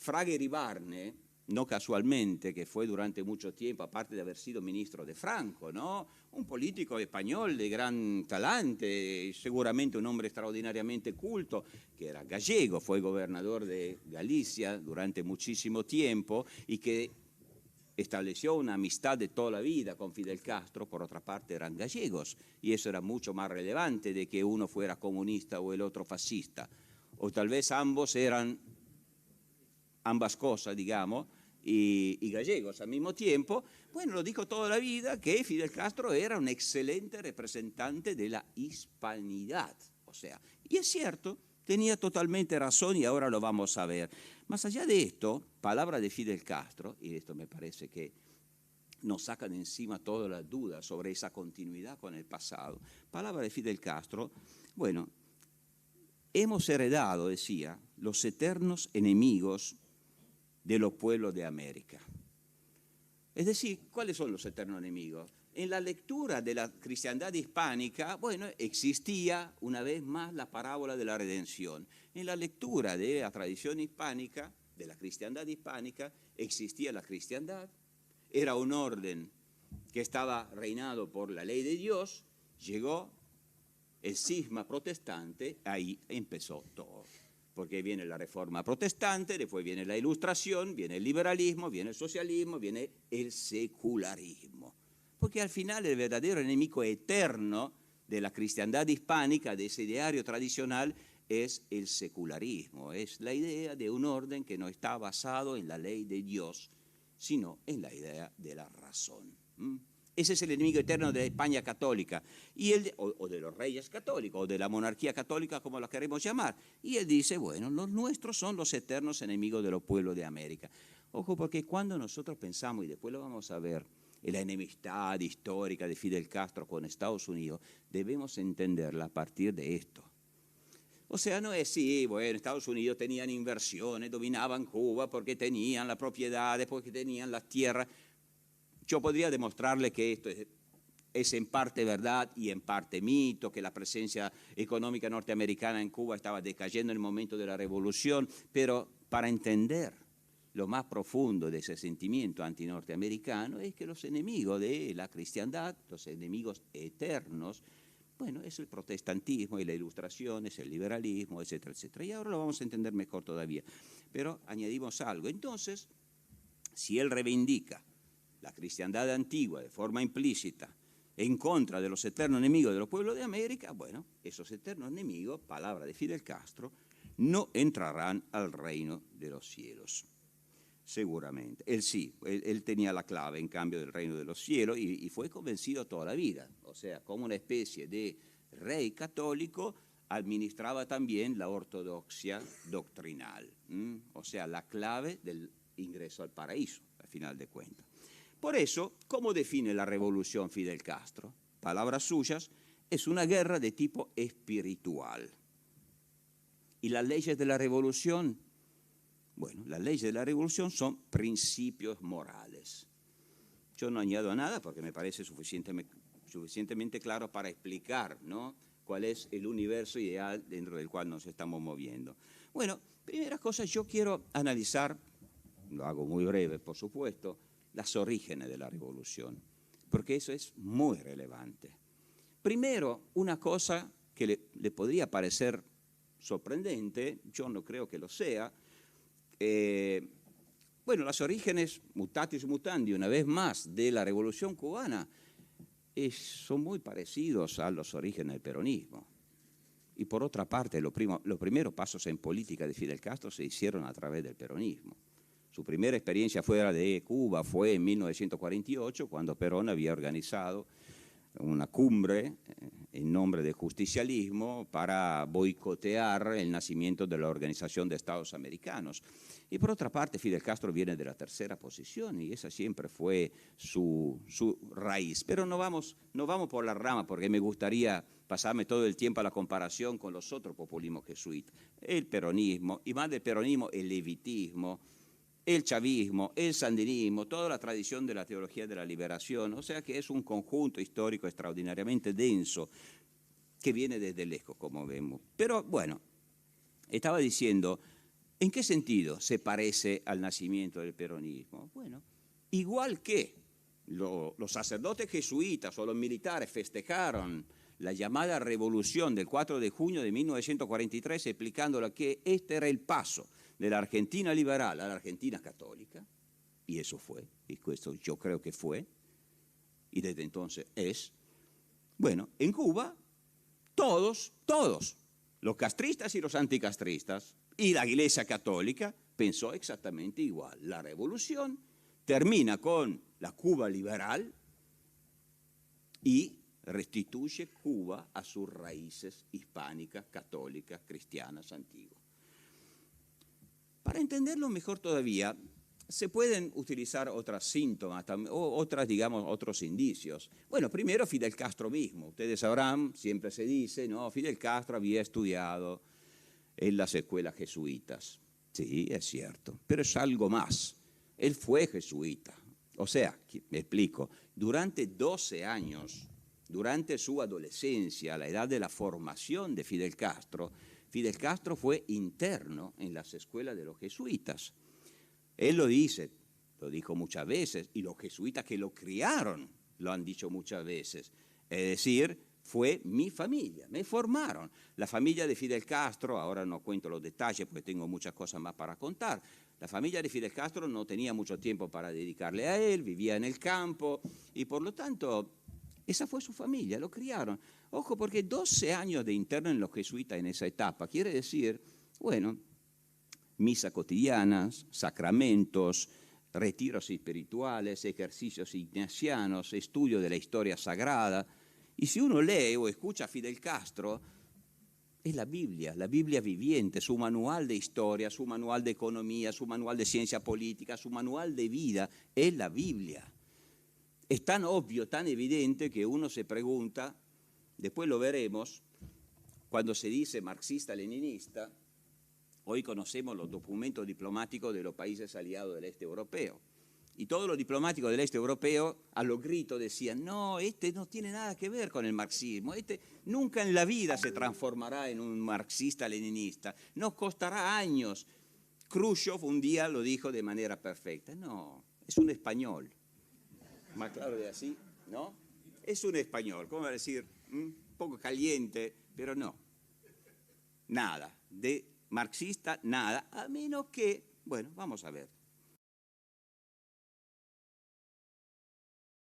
Fraga Iribarne, no casualmente, que fue durante mucho tiempo, aparte de haber sido ministro de Franco, ¿no? Un político español de gran talante, seguramente un hombre extraordinariamente culto, que era gallego, fue gobernador de Galicia durante muchísimo tiempo y que estableció una amistad de toda la vida con Fidel Castro. Por otra parte eran gallegos y eso era mucho más relevante de que uno fuera comunista o el otro fascista, o tal vez ambos eran ambas cosas, digamos, y gallegos al mismo tiempo. Bueno, lo dijo toda la vida que Fidel Castro era un excelente representante de la hispanidad, o sea, y es cierto, tenía totalmente razón y ahora lo vamos a ver. Más allá de esto, palabra de Fidel Castro, y esto me parece que nos saca de encima todas las dudas sobre esa continuidad con el pasado. Palabra de Fidel Castro, bueno, hemos heredado, decía, los eternos enemigos de los pueblos de América. Es decir, ¿cuáles son los eternos enemigos? En la lectura de la cristiandad hispánica, bueno, existía una vez más la parábola de la redención. En la lectura de la tradición hispánica, de la cristiandad hispánica, existía la cristiandad, era un orden que estaba reinado por la ley de Dios, llegó el cisma protestante, ahí empezó todo. Porque viene la reforma protestante, después viene la ilustración, viene el liberalismo, viene el socialismo, viene el secularismo. Porque al final el verdadero enemigo eterno de la cristiandad hispánica, de ese ideario tradicional, es el secularismo, es la idea de un orden que no está basado en la ley de Dios, sino en la idea de la razón. Ese es el enemigo eterno de la España católica, y o de los reyes católicos, o de la monarquía católica, como la queremos llamar. Y él dice, bueno, los nuestros son los eternos enemigos de los pueblos de América. Ojo, porque cuando nosotros pensamos, y después lo vamos a ver, en la enemistad histórica de Fidel Castro con Estados Unidos, debemos entenderla a partir de esto. O sea, no es, sí, bueno, Estados Unidos tenían inversiones, dominaban Cuba porque tenían las propiedades, porque tenían las tierras. Yo podría demostrarle que esto es en parte verdad y en parte mito, que la presencia económica norteamericana en Cuba estaba decayendo en el momento de la revolución, pero para entender lo más profundo de ese sentimiento antinorteamericano es que los enemigos de la cristiandad, los enemigos eternos, bueno, es el protestantismo y la ilustración, es el liberalismo, etcétera, etcétera. Y ahora lo vamos a entender mejor todavía. Pero añadimos algo. Entonces, si él reivindica la cristiandad antigua de forma implícita en contra de los eternos enemigos de los pueblos de América, bueno, esos eternos enemigos, palabra de Fidel Castro, no entrarán al reino de los cielos. Seguramente. Él sí, él tenía la clave en cambio del reino de los cielos y fue convencido toda la vida. O sea, como una especie de rey católico, administraba también la ortodoxia doctrinal. O sea, la clave del ingreso al paraíso, al final de cuentas. Por eso, ¿cómo define la revolución Fidel Castro? Palabras suyas, es una guerra de tipo espiritual. ¿Y las leyes de la revolución? Bueno, las leyes de la revolución son principios morales. Yo no añado nada porque me parece suficientemente claro para explicar, ¿no?, cuál es el universo ideal dentro del cual nos estamos moviendo. Bueno, primera cosa, yo quiero analizar, lo hago muy breve, por supuesto, los orígenes de la revolución, porque eso es muy relevante. Primero, una cosa que le podría parecer sorprendente, yo no creo que lo sea. Bueno, los orígenes, mutatis mutandi, una vez más, de la Revolución Cubana son muy parecidos a los orígenes del peronismo. Y por otra parte, los primeros pasos en política de Fidel Castro se hicieron a través del peronismo. Su primera experiencia fuera de Cuba fue en 1948, cuando Perón había organizado una cumbre en nombre del justicialismo para boicotear el nacimiento de la Organización de Estados Americanos. Y por otra parte, Fidel Castro viene de la tercera posición y esa siempre fue su raíz. Pero no vamos por la rama porque me gustaría pasarme todo el tiempo a la comparación con los otros populismos jesuitas. El peronismo, y más del peronismo, el levitismo, el chavismo, el sandinismo, toda la tradición de la teología de la liberación, o sea que es un conjunto histórico extraordinariamente denso que viene desde lejos, como vemos. Pero bueno, estaba diciendo, ¿En qué sentido se parece al nacimiento del peronismo? Bueno, igual que los sacerdotes jesuitas o los militares festejaron la llamada revolución del 4 de junio de 1943, explicándola que este era el paso de la Argentina liberal a la Argentina católica, y eso fue, y esto yo creo que fue, y desde entonces es. Bueno, en Cuba, todos, los castristas y los anticastristas, y la Iglesia Católica pensó exactamente igual. La revolución termina con la Cuba liberal y restituye Cuba a sus raíces hispánicas, católicas, cristianas, antiguas. Para entenderlo mejor todavía, se pueden utilizar otros síntomas, otros indicios. Bueno, primero Fidel Castro mismo. Ustedes sabrán, siempre se dice, ¿no? Fidel Castro había estudiado en las escuelas jesuitas. Sí, es cierto, pero es algo más. Él fue jesuita. O sea, me explico, durante 12 años, durante su adolescencia, a la edad de la formación de Fidel Castro fue interno en las escuelas de los jesuitas. Él lo dice, lo dijo muchas veces, y los jesuitas que lo criaron lo han dicho muchas veces. Es decir, fue mi familia, me formaron. La familia de Fidel Castro, ahora no cuento los detalles porque tengo muchas cosas más para contar. La familia de Fidel Castro no tenía mucho tiempo para dedicarle a él, vivía en el campo y por lo tanto esa fue su familia, lo criaron. Ojo, porque 12 años de interno en los jesuitas en esa etapa quiere decir, bueno, misas cotidianas, sacramentos, retiros espirituales, ejercicios ignacianos, estudio de la historia sagrada. Y si uno lee o escucha a Fidel Castro, es la Biblia viviente, su manual de historia, su manual de economía, su manual de ciencia política, su manual de vida, es la Biblia. Es tan obvio, tan evidente que uno se pregunta, después lo veremos, cuando se dice marxista-leninista, hoy conocemos los documentos diplomáticos de los países aliados del este europeo. Y todos los diplomáticos del este europeo a los gritos decían, no, este no tiene nada que ver con el marxismo, este nunca en la vida se transformará en un marxista-leninista, nos costará años. Khrushchev un día lo dijo de manera perfecta, no, es un español. Más claro de así, ¿no? Es un español, ¿cómo decir? Un poco caliente, pero no. Nada, de marxista, nada, a menos que, bueno, vamos a ver.